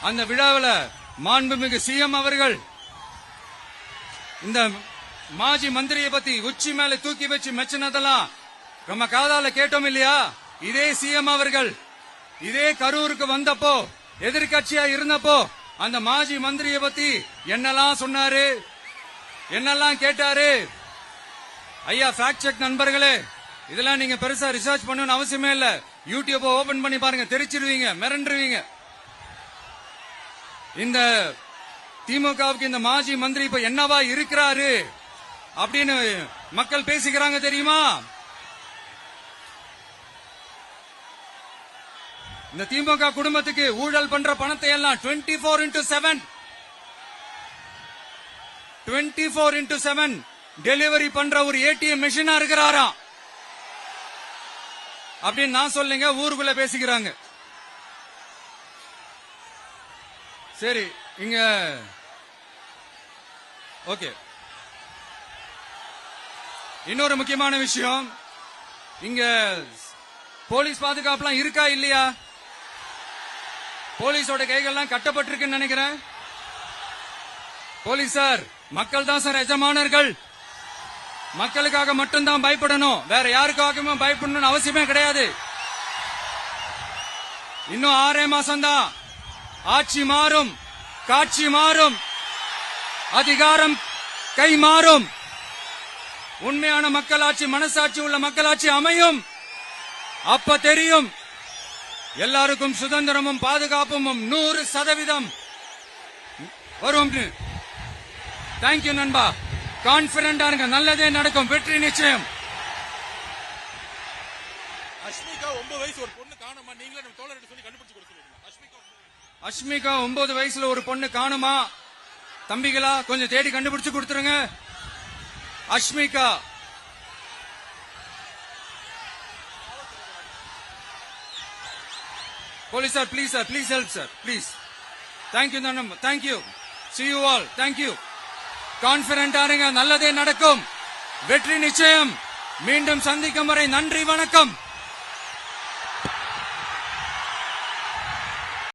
அந்த விழாவில் மாண்புமிகு சிஎம் அவர்கள் இந்த மாஜி மந்திரியை பத்தி உச்சி மேல தூக்கி வச்சு மெச்சினதெல்லாம் நம்ம காதால கேட்டோம் இல்லையா? இதே சிஎம் அவர்கள் இதே கரூருக்கு வந்தப்போ எதிர்கட்சியா இருந்தப்போ அந்த மாஜி மந்திரியை பத்தி என்னெல்லாம் சொன்னாரு, என்னெல்லாம் கேட்டாரு. ஐயா ஃபேக்ட் செக் நண்பர்களே, இதெல்லாம் நீங்க பெருசா ரிசர்ச் பண்ணணும்னு அவசியமே இல்ல. யூடியூப் ஓபன் பண்ணி பாருங்க, தெரிச்சிருவீங்க, மிரண்டுருவீங்க. இந்த திமுகவுக்கு இந்த மாஜி மந்திரி இப்ப என்னவா இருக்கிறாரு அப்படின்னு மக்கள் பேசிக்கிறாங்க தெரியுமா? இந்த திமுக குடும்பத்துக்கு ஊழல் பண்ற பணத்தை எல்லாம் 24x7 டெலிவரி பண்ற ஒரு ஏடிஎம் மெஷினா இருக்கிறாரா அப்படின்னு நான் சொல்லுங்க, ஊருக்குள்ள பேசிக்கிறாங்க. சரி, இங்க ஓகே. இன்னொரு முக்கியமான விஷயம், இங்க போலீஸ் பாதுகாப்புலாம் இருக்கா இல்லையா? போலீஸோட கைகள்லாம் கட்டப்பட்டிருக்குன்னு நினைக்கிறேன். போலீசார் மக்கள் தான் சார் எஜமானர்கள். மக்களுக்காக மட்டும்தான் பயப்படணும், வேற யாருக்காகவும் பயப்படணும்னு அவசியமே கிடையாது. இன்னும் 6 மாசம்தான். ஆட்சி மாறும், காட்சி மாறும், அதிகாரம் கை மாறும். உண்மையான மக்களாட்சி, மனசாட்சி உள்ள மக்களாட்சி அமையும். அப்ப தெரியும் எல்லாருக்கும் சுதந்திரமும் பாதுகாப்பும் 100% வரும். தேங்க்யூ நண்பா. கான்பிடண்டா இருங்க, நல்லதே நடக்கும், வெற்றி நிச்சயம். அஷ்மிகா 9 வயசு ஒரு பொண்ணு காணுமா, நீங்களே நம்ம தோழர்கிட்ட சொல்லி கண்டுபிடிச்சு கொடுக்க சொல்லுங்க. அஷ்மிகா 9 வயசுல ஒரு பொண்ணு காணுமா? தம்பிகளா கொஞ்சம் தேடி கண்டுபிடிச்சு கொடுத்துருங்க. Ashmika police sir, please sir, please help sir, please. Thank you nannam, thank you. See you all, thank you. Confident ஆருங்க, நல்லதே நடக்கும், வெற்றி நிச்சயம். மீண்டும் சந்திக்கும் வரை நன்றி, வணக்கம்.